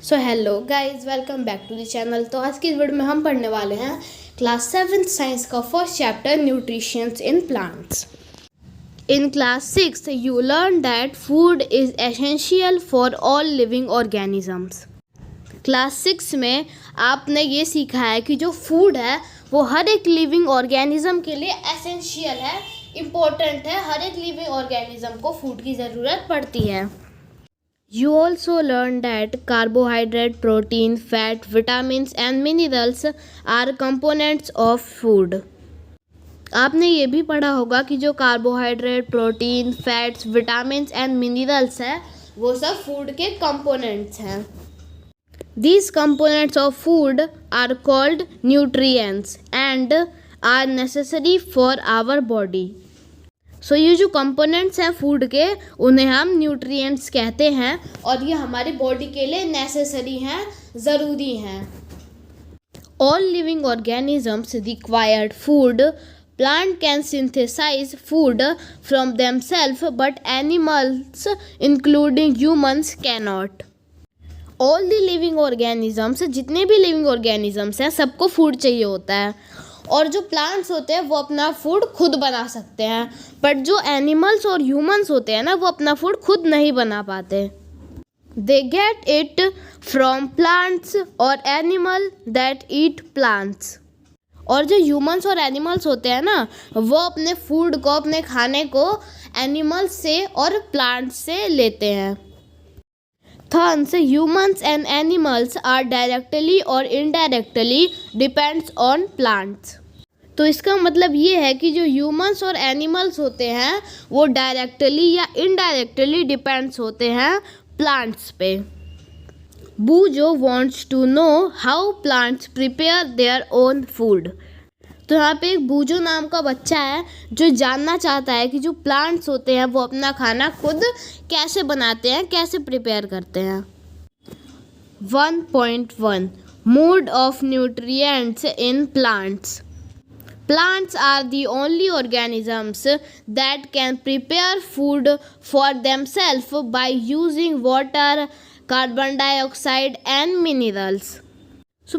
So hello guys, welcome back to the channel. तो आज की इस वीडियो में हम पढ़ने वाले हैं क्लास 7 साइंस का first chapter nutritions in plants. In class 6 you learn that food is essential for all living organisms. Class 6 में आपने ये सीखा है कि जो फूड है वो हर एक लिविंग ऑर्गेनिज्म के लिए एसेंशियल है, इम्पोर्टेंट है। हर एक लिविंग ऑर्गेनिज्म को फूड की ज़रूरत पड़ती है। You also learn that carbohydrate, protein, fat, vitamins and minerals are components of food. आपने ये भी पढ़ा होगा कि जो carbohydrate, protein, fats, vitamins and minerals हैं वो सब फूड के कंपोनेंट्स हैं। These components of food are called nutrients and are necessary for our body. ये जो कंपोनेंट्स हैं फूड के उन्हें हम न्यूट्रिएंट्स कहते हैं और ये हमारी बॉडी के लिए नेसेसरी हैं, ज़रूरी हैं। All living organisms required food. Plant can synthesize food from themself but animals including humans cannot. All the living organisms, जितने भी लिविंग ऑर्गेनिजम्स हैं सबको फूड चाहिए होता है और जो प्लांट्स होते हैं वो अपना फूड खुद बना सकते हैं, बट जो एनिमल्स और ह्यूमंस होते हैं ना वो अपना फूड खुद नहीं बना पाते। They get it from plants और एनिमल दैट ईट प्लांट्स। और जो ह्यूमंस और एनिमल्स होते हैं ना वो अपने फूड को, अपने खाने को एनिमल्स से और प्लांट्स से लेते हैं। Thus, humans and animals are directly or indirectly depends on plants. तो इसका मतलब ये है कि जो ह्यूमंस और एनिमल्स होते हैं वो डायरेक्टली या इनडायरेक्टली डिपेंड्स होते हैं प्लांट्स पे। बूजो wants to know how plants prepare their own food. तो यहाँ पे एक बूजो नाम का बच्चा है जो जानना चाहता है कि जो प्लांट्स होते हैं वो अपना खाना खुद कैसे बनाते हैं, कैसे प्रिपेयर करते हैं। 1.1 mode of nutrients in plants. Plants are the only organisms that can prepare food for themselves by using water, carbon dioxide and minerals.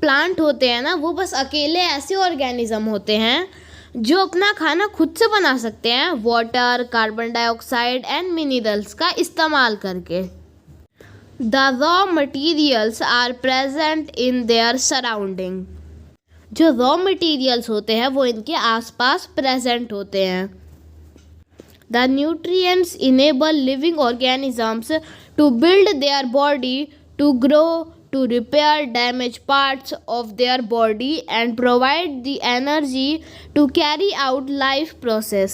Plant होते हैं ना वो बस अकेले ऐसे ऑर्गेनिज्म होते हैं जो अपना खाना खुद से बना सकते हैं water, carbon dioxide and minerals का इस्तेमाल करके। The raw materials are present in their surrounding. जो रॉ मटेरियल्स होते हैं वो इनके आसपास प्रेजेंट होते हैं। The nutrients enable living organisms to build their body, to grow, to repair damaged parts of their body and provide the energy to carry out life process.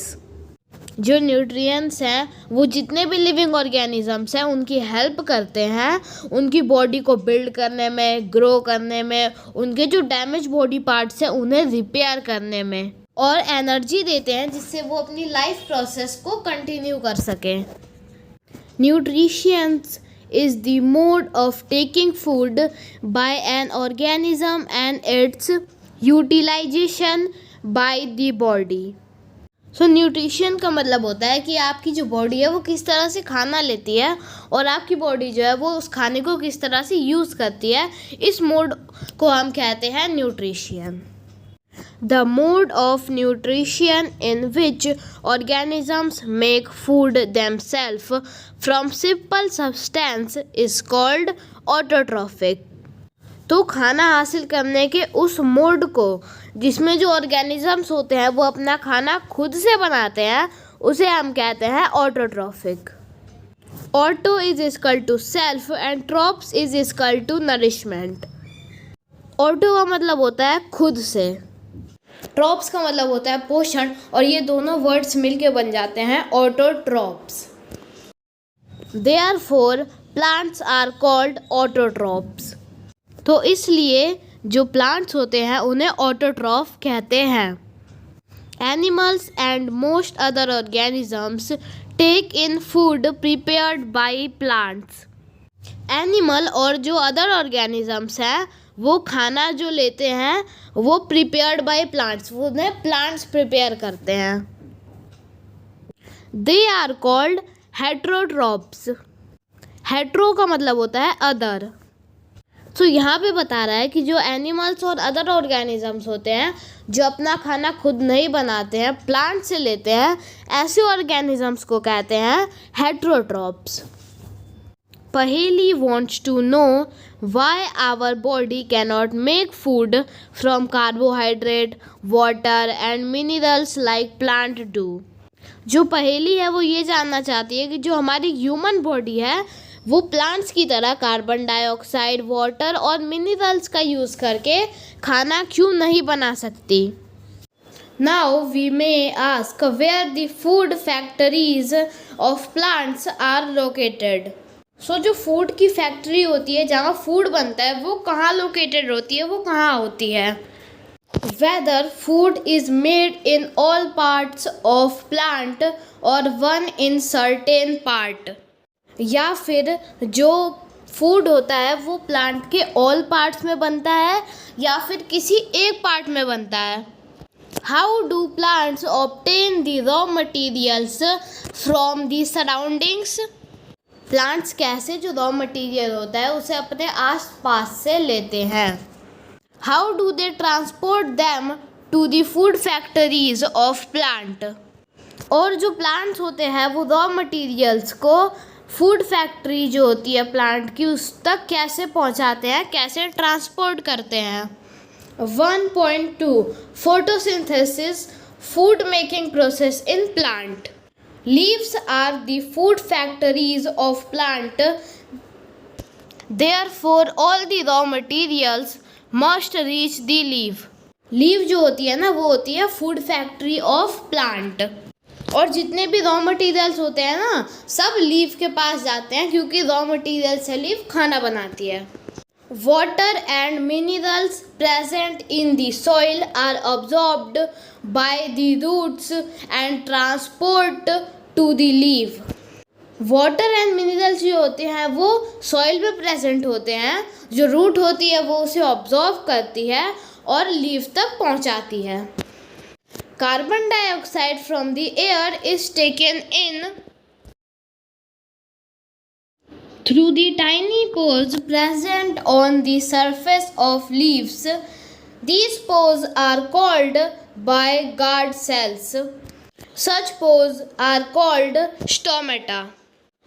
जो nutrients हैं वो जितने भी लिविंग ऑर्गेनिजम्स हैं उनकी help करते हैं उनकी बॉडी को बिल्ड करने में, ग्रो करने में, उनके जो डैमेज बॉडी पार्ट्स हैं उन्हें रिपेयर करने में, और एनर्जी देते हैं जिससे वो अपनी लाइफ प्रोसेस को कंटिन्यू कर सकें। Nutritions is the mode of taking food by an organism and its utilization by the body. Nutrition का मतलब होता है कि आपकी जो बॉडी है वो किस तरह से खाना लेती है और आपकी बॉडी जो है वो उस खाने को किस तरह से यूज़ करती है। इस मोड को हम कहते हैं nutrition. The mode of nutrition in which organisms make food themselves from simple substance is called autotrophic. तो खाना हासिल करने के उस मोड को जिसमें जो ऑर्गेनिजम्स होते हैं वो अपना खाना खुद से बनाते हैं उसे हम कहते हैं autotrophic. Auto is equal to self and trophs is equal to nourishment. Auto का मतलब होता है खुद से, ट्रॉप्स का मतलब होता है पोषण, और ये दोनों वर्ड्स मिलके बन जाते हैं autotrophs. Therefore plants are called autotrophs. तो इसलिए जो प्लांट्स होते हैं उन्हें ऑटोट्रॉफ कहते हैं। Animals and most other organisms take in food prepared by plants. Animal और जो अदर ऑर्गेनिजम्स हैं वो खाना जो लेते हैं वो प्रिपेयर्ड बाय प्लांट्स, वो उन्हें प्लांट्स प्रिपेयर करते हैं। They are called heterotrophs. Hetero का मतलब होता है अदर, तो यहाँ पे बता रहा है कि जो एनिमल्स और अदर ऑर्गेनिजम्स होते हैं जो अपना खाना खुद नहीं बनाते हैं, प्लांट से लेते हैं, ऐसे ऑर्गेनिजम्स को कहते हैं हेट्रोट्रॉप्स। पहेली wants to know why our body cannot make food from carbohydrate, water and minerals like plant do। जो पहेली है वो ये जानना चाहती है कि जो हमारी ह्यूमन बॉडी है वो प्लांट्स की तरह कार्बन डाइऑक्साइड, वाटर और मिनरल्स का यूज़ करके खाना क्यों नहीं बना सकती। Now we may ask where the food factories of plants are located। सो जो फूड की फैक्ट्री होती है जहाँ फूड बनता है वो कहाँ लोकेटेड होती है, वो कहाँ होती है। Whether food is made in all parts of plant और वन इन सर्टेन पार्ट, या फिर जो फूड होता है वो प्लांट के ऑल पार्ट्स में बनता है या फिर किसी एक पार्ट में बनता है। How do plants obtain the raw materials from the surroundings. Plants कैसे जो रॉ मटेरियल होता है उसे अपने आस पास से लेते हैं। How do they transport them to the food factories of plant. और जो प्लांट्स होते हैं वो रॉ मटेरियल्स को फूड फैक्ट्री जो होती है प्लांट की उस तक कैसे पहुंचाते हैं, कैसे ट्रांसपोर्ट करते हैं। 1.2 photosynthesis food making process in plant. Leaves are the food factories of plant. Therefore, all the raw materials must reach the leaf. Leave जो होती है ना वो होती है फूड फैक्ट्री ऑफ प्लांट, और जितने भी रॉ मटेरियल्स होते हैं ना सब लीव के पास जाते हैं क्योंकि रॉ मटेरियल से लीव खाना बनाती है। Water and minerals present in the soil are absorbed by the roots and transport to the leaf। Water and minerals जो होते हैं वो सॉइल में प्रेजेंट होते हैं, जो रूट होती है वो उसे ऑब्जॉर्व करती है और लीफ तक पहुंचाती है। Carbon dioxide from the air is taken in through the tiny pores present on the surface of leaves। These pores are called by guard cells। Such pores are called stomata।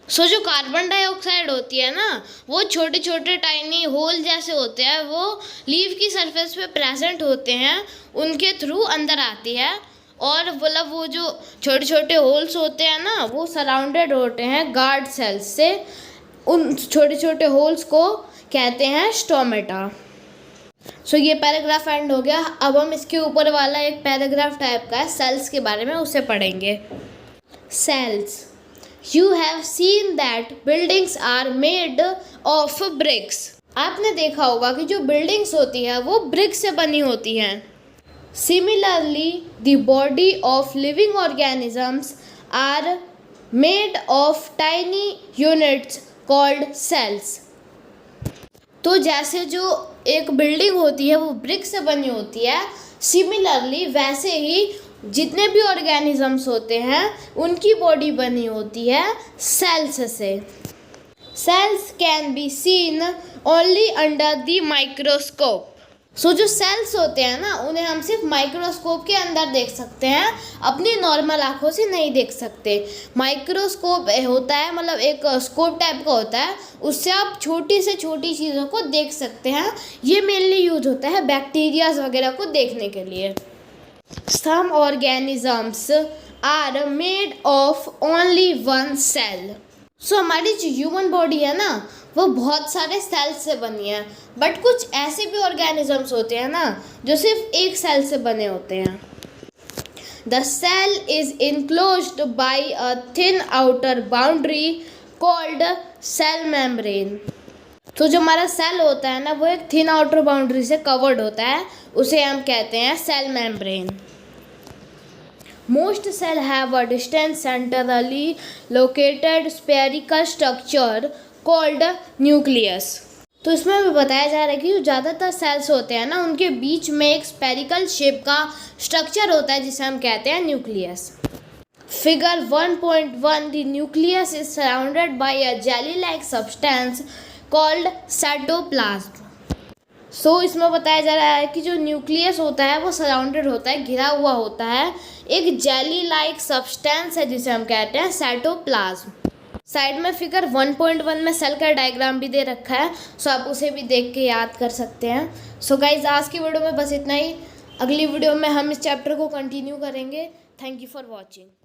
सो जो carbon dioxide होती है ना वो छोटे छोटे tiny whole जैसे होते हैं, वो लीफ की सरफेस पे प्रेजेंट होते हैं, उनके थ्रू अंदर आती है, और मतलब वो जो छोटे छोटे होल्स होते हैं ना वो सराउंडेड होते हैं गार्ड सेल्स से। उन छोटे छोटे होल्स को कहते हैं स्टोमेटा। सो ये पैराग्राफ एंड हो गया। अब हम इसके ऊपर वाला एक पैराग्राफ टाइप का है सेल्स के बारे में, उसे पढ़ेंगे। Cells. You have seen that buildings are made of bricks. आपने देखा होगा कि जो बिल्डिंग्स होती है वो ब्रिक से बनी होती हैं। Similarly the body of living organisms are made of tiny units called cells. तो जैसे जो एक बिल्डिंग होती है वो ब्रिक से बनी होती है, सिमिलरली वैसे ही जितने भी ऑर्गेनिजम्स होते हैं उनकी बॉडी बनी होती है सेल्स से। Cells can be seen only under the microscope. So जो सेल्स होते हैं ना उन्हें हम सिर्फ माइक्रोस्कोप के अंदर देख सकते हैं, अपनी नॉर्मल आंखों से नहीं देख सकते। माइक्रोस्कोप होता है मतलब एक स्कोप टाइप का होता है, उससे आप छोटी से छोटी चीज़ों को देख सकते हैं। ये मेनली यूज होता है बैक्टीरियाज वगैरह को देखने के लिए। Some organisms are made of only one cell. So हमारी जो ह्यूमन बॉडी है ना वो बहुत सारे सेल्स से बनी है, बट कुछ ऐसे भी ऑर्गेनिजम्स होते हैं ना जो सिर्फ एक सेल से बने होते हैं। The cell is enclosed by a thin outer boundary called cell membrane. तो जो हमारा सेल होता है ना वो एक थिन आउटर बाउंड्री से कवर्ड होता है, उसे हम कहते हैं cell membrane. Most cells have a distant centrally located spherical structure called nucleus। तो इसमें भी बताया जा रहा है कि जो ज़्यादातर सेल्स होते हैं ना उनके बीच में एक स्पेरिकल शेप का स्ट्रक्चर होता है जिसे हम कहते हैं nucleus. Figure 1.1 the nucleus is surrounded by a jelly like substance called cytoplasm. So इसमें बताया जा रहा है कि जो न्यूक्लियस होता है वो सराउंडेड होता है, घिरा हुआ होता है एक जेली लाइक सब्सटेंस है जिसे हम कहते हैं साइटोप्लाज्म। साइड में फिगर 1.1 में सेल का डायग्राम भी दे रखा है, सो आप उसे भी देख के याद कर सकते हैं। सो गाइज आज की वीडियो में बस इतना ही। अगली वीडियो में हम इस चैप्टर को कंटिन्यू करेंगे। Thank you for watching.